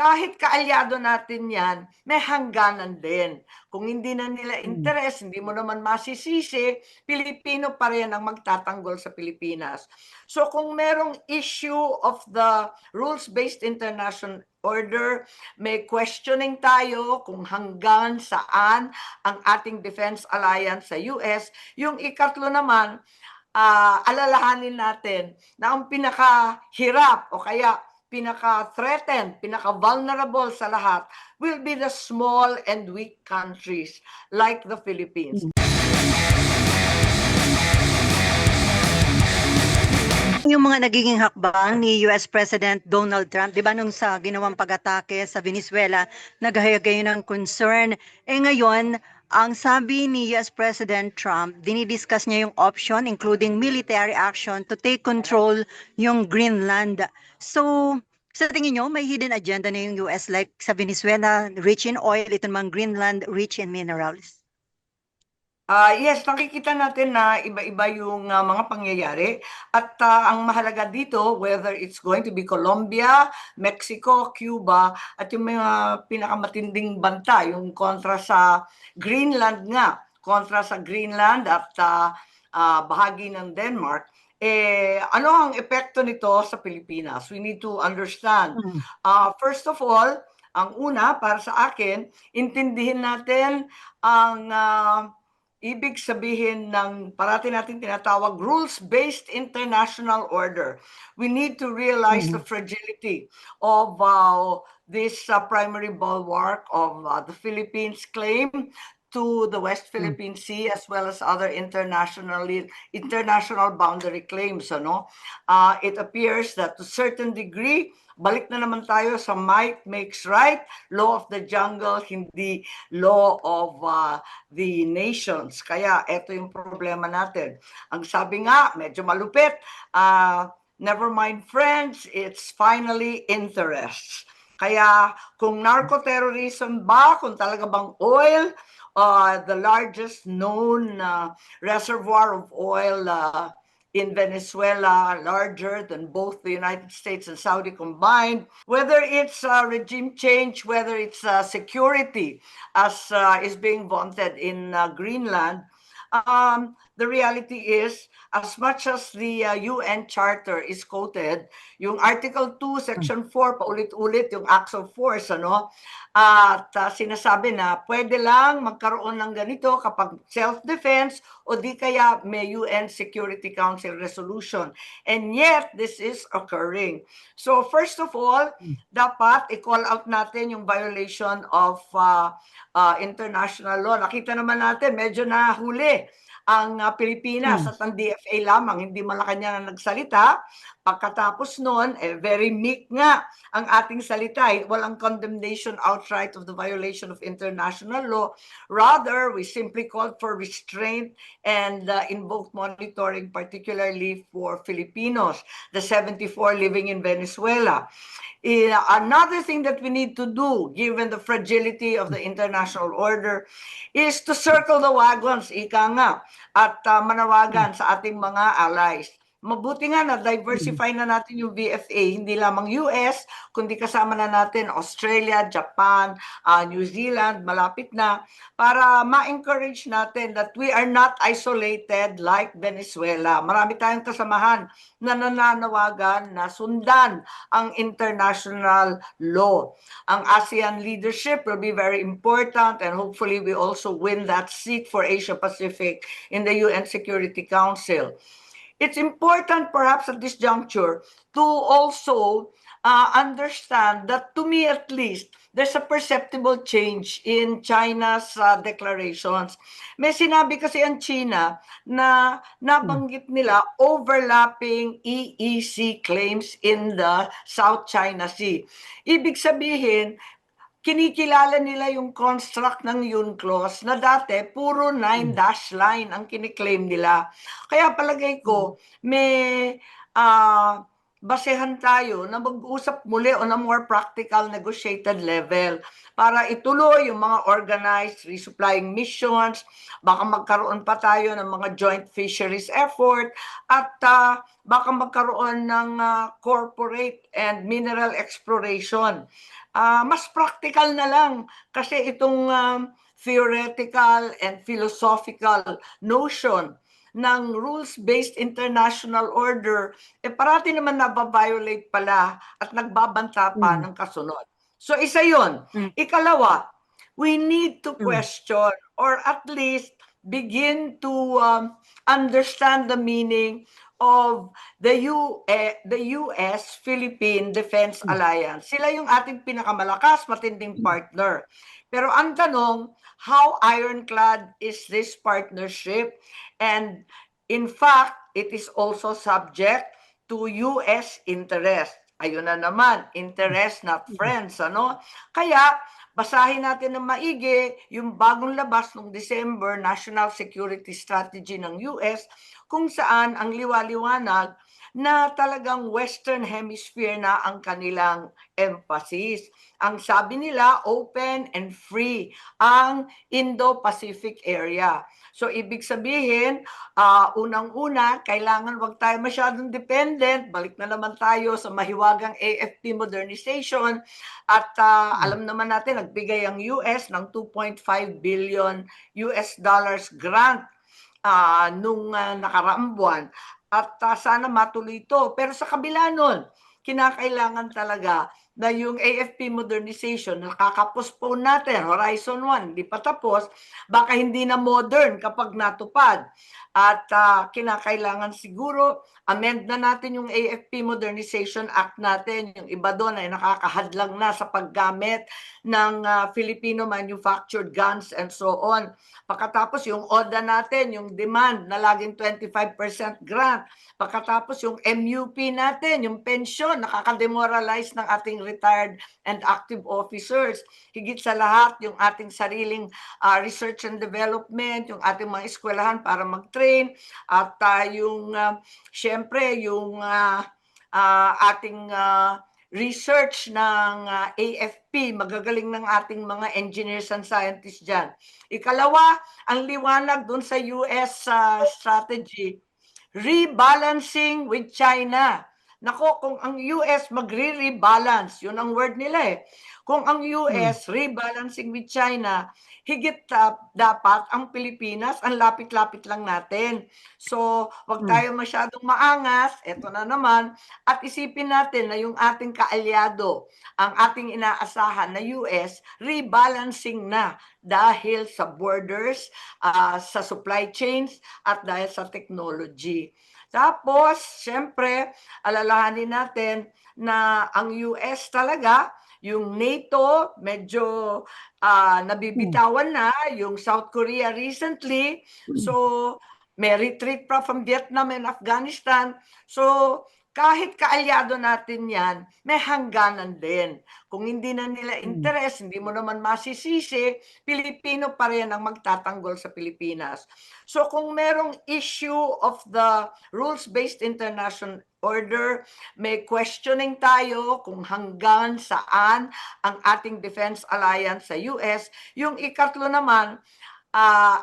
kahit kaalyado natin yan, may hangganan din. Kung hindi na nila interes, hindi mo naman masisisi, Pilipino pa rin ang magtatanggol sa Pilipinas. So kung merong issue of the rules-based international order, may questioning tayo kung hanggang saan ang ating defense alliance sa US. Yung ikatlo naman, alalahanin natin na ang pinakahirap o kaya pinaka-threatened, pinaka-vulnerable sa lahat will be the small and weak countries like the Philippines. Yung mga nagiging hakbang ni US President Donald Trump, di ba nung sa ginawang pag-atake sa Venezuela, naghahagay ng concern. Ngayon, ang sabi ni US President Trump, dinidiscuss niya yung option including military action to take control yung Greenland. So, sa tingin nyo, may hidden agenda na yung US like sa Venezuela, rich in oil, ito namang Greenland, rich in minerals? Yes, nakikita natin na iba-iba yung mga pangyayari at ang mahalaga dito, whether it's going to be Colombia, Mexico, Cuba, at yung mga pinakamatinding banta, yung kontra sa Greenland nga, kontra sa Greenland at bahagi ng Denmark, ano ang epekto nito sa Pilipinas? We need to understand. First of all, ang una, para sa akin, intindihin natin ang ibig sabihin ng parati natin tinatawag rules-based international order. We need to realize the fragility of this primary bulwark of the Philippines claim to the West Philippine Sea as well as other international boundary claims. It appears that to a certain degree, balik na naman tayo sa might makes right, law of the jungle, hindi law of the nations. Kaya ito yung problema natin. Ang sabi nga, medyo malupit, never mind friends, it's finally interests. Kaya kung narco-terrorism ba, kung talaga bang oil, the largest known reservoir of oil in Venezuela, larger than both the United States and Saudi combined, whether it's regime change, whether it's security, as is being vaunted in Greenland, the reality is, as much as the UN Charter is quoted, yung Article 2, Section 4, paulit-ulit yung acts of force, at sinasabi na pwede lang magkaroon ng ganito kapag self-defense o di kaya may UN Security Council resolution. And yet, this is occurring. So first of all, dapat i-call out natin yung violation of international law. Nakita naman natin, medyo nahuli ang Pilipinas at ang DFA lamang, hindi Malacanang nagsalita. Pagkatapos noon, very meek nga ang ating salita. Walang condemnation outright of the violation of international law. Rather, we simply called for restraint and invoked monitoring, particularly for Filipinos, the 74 living in Venezuela. Another thing that we need to do, given the fragility of the international order, is to circle the wagons, ika nga, at manawagan sa ating mga allies. Mabuti nga na diversify na natin yung VFA, hindi lamang US, kundi kasama na natin Australia, Japan, New Zealand, malapit na, para ma-encourage natin that we are not isolated like Venezuela. Marami tayong kasamahan na nananawagan na sundan ang international law. Ang ASEAN leadership will be very important and hopefully we also win that seat for Asia Pacific in the UN Security Council. It's important perhaps at this juncture to also understand that, to me at least, there's a perceptible change in China's declarations. May sinabi kasi ang China na nabanggit nila overlapping EEC claims in the South China Sea. Ibig sabihin, kinikilala nila yung construct ng UNCLOS na dati puro 9-dash line ang kiniklaim nila. Kaya palagay ko, may basehan tayo na mag-usap muli on a more practical negotiated level para ituloy yung mga organized resupplying missions, baka magkaroon pa tayo ng mga joint fisheries effort, at baka magkaroon ng corporate and mineral exploration mas practical na lang kasi itong theoretical and philosophical notion ng rules-based international order, parati naman nababiolate pala at nagbabanta pa Mm. ng kasunod. So isa yun. Mm. Ikalawa, we need to Mm. question or at least begin to understand the meaning of the US-Philippine Defense Mm. Alliance. Sila yung ating pinakamalakas, matinding partner. Pero ang tanong, how ironclad is this partnership? And in fact, it is also subject to US interest. Ayun na naman, interest not friends, ano? Kaya basahin natin ng maigi yung bagong labas ng December National Security Strategy ng US kung saan ang liwaliwanag na talagang Western Hemisphere na ang kanilang emphasis. Ang sabi nila, open and free ang Indo-Pacific area. So ibig sabihin, unang-una, kailangan wag tayo masyadong dependent. Balik na naman tayo sa mahiwagang AFP modernization. At alam naman natin, nagbigay ang US ng 2.5 billion US dollars grant nung nakaraang buwan. At sana matuloy ito. Pero sa kabila nun, kinakailangan talaga na yung AFP modernization, nakaka-postpone natin, Horizon 1, hindi pa tapos, baka hindi na modern kapag natupad. At kinakailangan siguro, amend na natin yung AFP Modernization Act natin. Yung iba doon ay nakakahadlang na sa paggamit ng Filipino manufactured guns and so on. Pagkatapos yung ODA natin, yung demand na laging 25% grant. Pagkatapos yung MUP natin, yung pension, nakaka-demoralize ng ating retired and active officers. Higit sa lahat, yung ating sariling research and development, yung ating mga eskwelahan para mag-train, at yung syempre yung ating research ng AFP, magagaling ng ating mga engineers and scientists dyan. Ikalawa, ang liwanag dun sa US strategy, rebalancing with China. Nako, kung ang US magre-rebalance, yun ang word nila eh. Kung ang US rebalancing with China, higit dapat ang Pilipinas, ang lapit-lapit lang natin. So, wag tayo masyadong maangas, eto na naman, at isipin natin na yung ating kaalyado, ang ating inaasahan na US, rebalancing na dahil sa borders, sa supply chains, at dahil sa technology. Tapos, syempre, alalahanin natin na ang US talaga, yung NATO, medyo nabibitawan na, yung South Korea recently, so may retreat from Vietnam and Afghanistan. So, kahit kaalyado natin yan, may hangganan din. Kung hindi na nila interest, hindi mo naman masisisi, Pilipino pa rin ang magtatanggol sa Pilipinas. So kung merong issue of the rules-based international order, may questioning tayo kung hanggang saan ang ating defense alliance sa US. Yung ikatlo naman,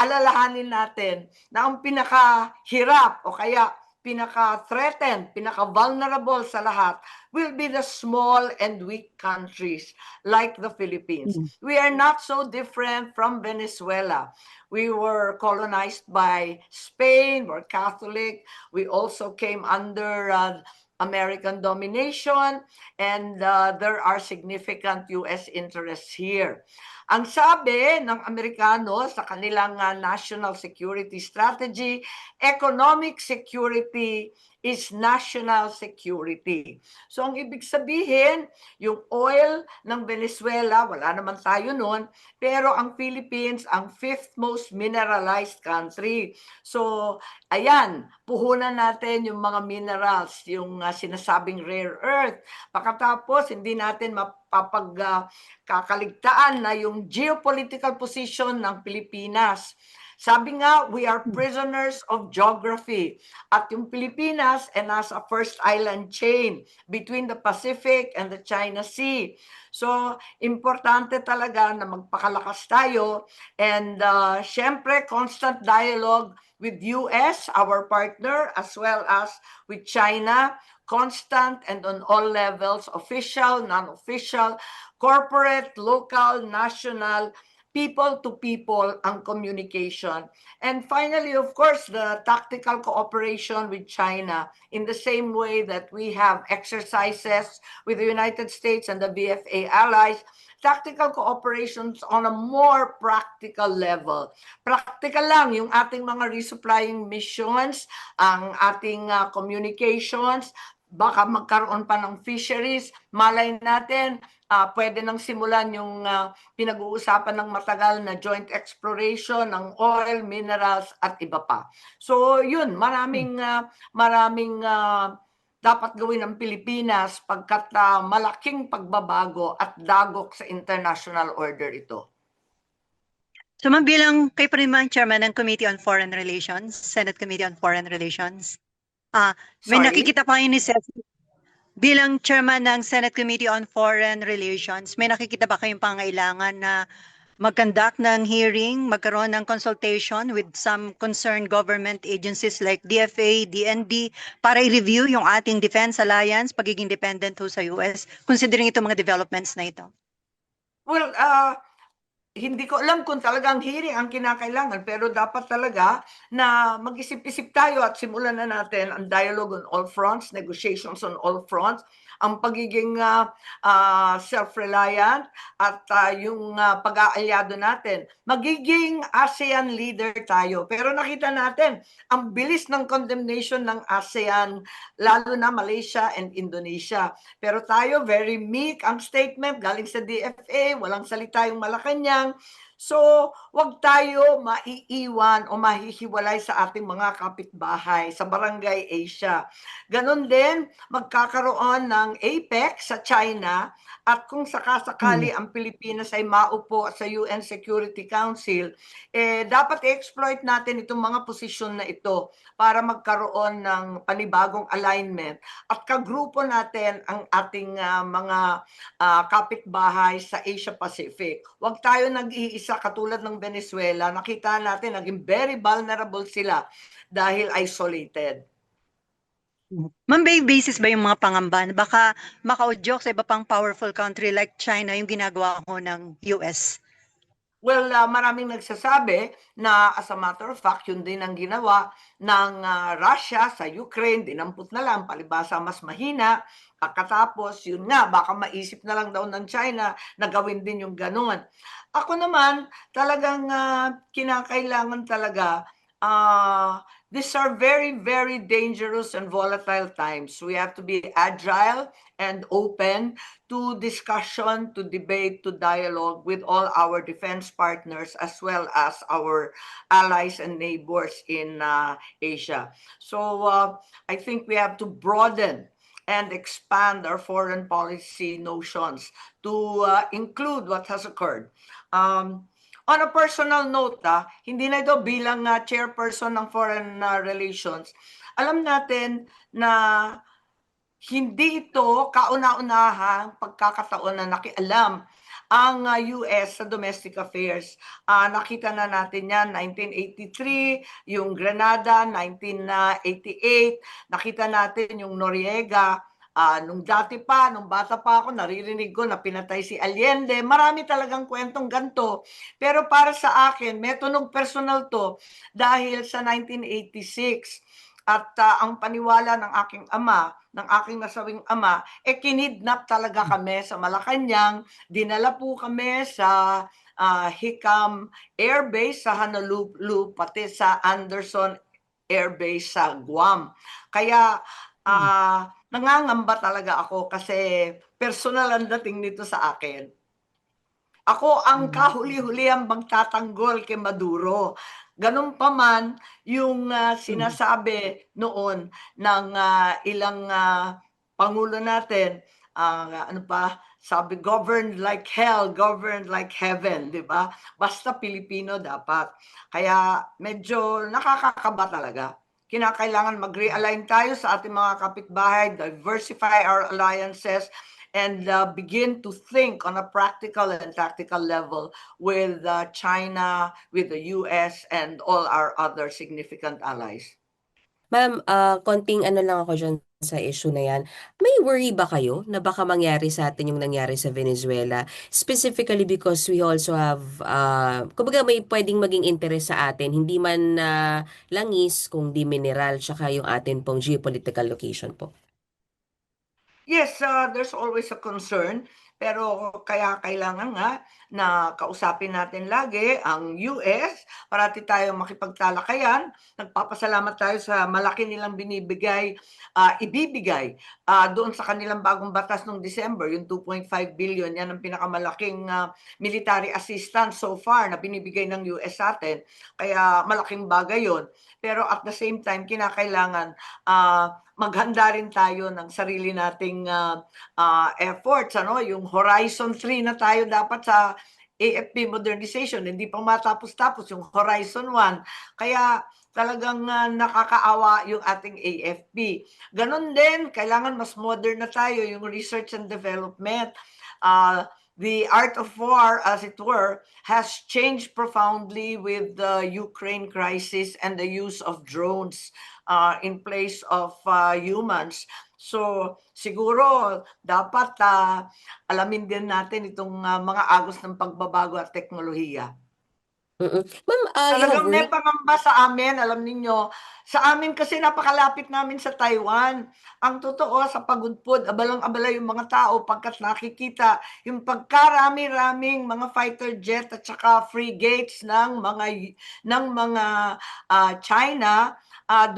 alalahanin natin na ang pinakahirap o kaya pinaka-threatened, pinaka-vulnerable sa lahat will be the small and weak countries like the Philippines. We are not so different from Venezuela. We were colonized by Spain, we're Catholic. We also came under American domination, and there are significant US interests here. Ang sabi ng Amerikano sa kanilang national security strategy, economic security is national security. So ang ibig sabihin, yung oil ng Venezuela, wala naman tayo noon, pero ang Philippines ang fifth most mineralized country. So ayan, puhunan natin yung mga minerals, yung sinasabing rare earth. Pagkatapos, hindi natin mapapagkakaligtaan na yung geopolitical position ng Pilipinas. Sabi nga, we are prisoners of geography. At yung Pilipinas ay nasa first island chain between the Pacific and the China Sea. So, importante talaga na magpakalakas tayo. And syempre, constant dialogue with US, our partner, as well as with China, constant and on all levels, official, non-official, corporate, local, national, people to people ang communication. And finally, of course, the tactical cooperation with China in the same way that we have exercises with the United States and the BFA allies, tactical cooperations on a more practical level. Practical lang yung ating mga resupplying missions, ang ating communications, baka magkaroon pa ng fisheries, malay natin, pwede nang simulan yung pinag-uusapan ng matagal na joint exploration ng oil, minerals at iba pa. So yun, maraming dapat gawin ng Pilipinas pagkat malaking pagbabago at dagok sa international order ito. So ma'am, bilang kayo pa rin ma'am chairman ng Committee on Foreign Relations, Senate Committee on Foreign Relations, may Sorry? nakikita pa kayo ni Cecil. Bilang chairman ng Senate Committee on Foreign Relations, may nakikita ba kayong pangailangan na mag-conduct ng hearing, magkaroon ng consultation with some concerned government agencies like DFA, DND, para i-review yung ating defense alliance, pagiging dependent ho sa US, considering itong mga developments na ito? Well, hindi ko alam kung talagang hearing ang kinakailangan, pero dapat talaga na mag-isip-isip tayo at simulan na natin ang dialogue on all fronts, negotiations on all fronts, ang pagiging self-reliant at yung pag-aalyado natin. Magiging ASEAN leader tayo. Pero nakita natin, ang bilis ng condemnation ng ASEAN, lalo na Malaysia and Indonesia. Pero tayo, very meek ang statement galing sa DFA, walang salita yung Malacanang. So, wag tayo maiiwan o mahihiwalay sa ating mga kapitbahay sa Barangay Asia. Ganon din, magkakaroon ng APEC sa China at kung sakasakali ang Pilipinas ay maupo sa UN Security Council, dapat i-exploit natin itong mga posisyon na ito para magkaroon ng panibagong alignment at kagrupo natin ang ating mga kapitbahay sa Asia Pacific. Huwag tayo nag-iisa katulad ng Venezuela. Nakita natin naging very vulnerable sila dahil isolated. Ma'am, may basis ba yung mga pangamba na baka makaudyok sa iba pang powerful country like China yung ginagawa ko ng US? Well, maraming nagsasabi na as a matter of fact, yun din ang ginawa ng Russia sa Ukraine, dinampot na lang, palibasa mas mahina. Katapos, yun nga, baka maisip na lang daw ng China na gawin din yung ganun. Ako naman, talagang kinakailangan talaga, these are very, very dangerous and volatile times. We have to be agile and open to discussion, to debate, to dialogue with all our defense partners as well as our allies and neighbors in Asia. So I think we have to broaden and expand our foreign policy notions to include what has occurred. On a personal note, hindi na ito bilang chairperson ng foreign relations, alam natin na hindi ito kauna-unahang pagkakataon na nakialam ang US sa domestic affairs. Nakita na natin yan, 1983, yung Grenada, 1988, nakita natin yung Noriega, nung dati pa, nung bata pa ako, naririnig ko na pinatay si Allende. Marami talagang kwentong ganito. Pero para sa akin, may tunog personal to dahil sa 1986 at ang paniwala ng aking ama, ng aking nasawing ama, kinidnap talaga kami sa Malacanang. Dinala po kami sa Hicam Air Base sa Honolulu, pati sa Anderson Air Base sa Guam. Kaya nangangamba talaga ako kasi personal ang dating nito sa akin. Ako ang kahuli-huli ang magtatanggol kay Maduro. Ganun pa man yung sinasabi noon ng ilang pangulo natin, ano pa, sabi, governed like hell, governed like heaven, di ba? Basta Pilipino dapat. Kaya medyo nakakakaba talaga. Kinakailangan mag-realign tayo sa ating mga kapitbahay, diversify our alliances, and begin to think on a practical and tactical level with China, with the US, and all our other significant allies. Ma'am, konting ano lang ako dyan sa issue na yan. May worry ba kayo na baka mangyari sa atin yung nangyari sa Venezuela? Specifically because we also have, kumbaga may pwedeng maging interest sa atin, hindi man langis, kundi mineral, tsaka yung atin pong geopolitical location po. Yes, there's always a concern, pero kaya kailangan nga na kausapin natin lagi ang US, parati tayong makipagtalakayan. Nagpapasalamat tayo sa malaki nilang ibibigay doon sa kanilang bagong batas noong December, yung 2.5 billion, yan ang pinakamalaking military assistance so far na binibigay ng US sa atin. Kaya malaking bagay yon. Pero at the same time, kinakailangan maghanda rin tayo ng sarili nating efforts, ano, yung Horizon 3 na tayo dapat sa AFP modernization, hindi pa matapos-tapos yung Horizon 1. Kaya talagang nakakaawa yung ating AFP. Ganon din, kailangan mas modern na tayo yung research and development. The art of war, as it were, has changed profoundly with the Ukraine crisis and the use of drones in place of humans. So siguro dapat alamin din natin itong mga agos ng pagbabago at teknolohiya. Ma'am, you have Talagang may worked. pangamba sa amin, alam ninyo. Sa amin kasi napakalapit namin sa Taiwan. Ang totoo sa pagudpod, abalang-abala yung mga tao pagkat nakikita yung pagkarami-raming mga fighter jet at saka frigates ng mga China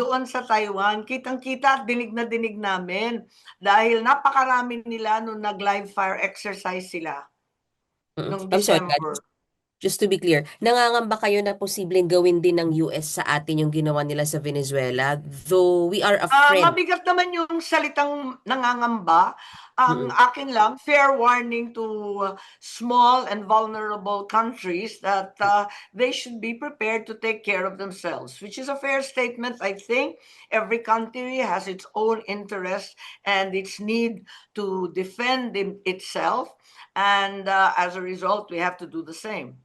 doon sa Taiwan. Kitang-kita at dinig na dinig namin dahil napakarami nila nung nag-live fire exercise sila noong I'm sorry, December. just to be clear, nangangamba kayo na posibleng gawin din ng US sa atin yung ginawa nila sa Venezuela, though we are a friend. Mabigat naman yung salitang nangangamba. Ang Mm-mm. akin lang, fair warning to small and vulnerable countries that they should be prepared to take care of themselves, which is a fair statement. I think every country has its own interest and its need to defend itself. And as a result, we have to do the same.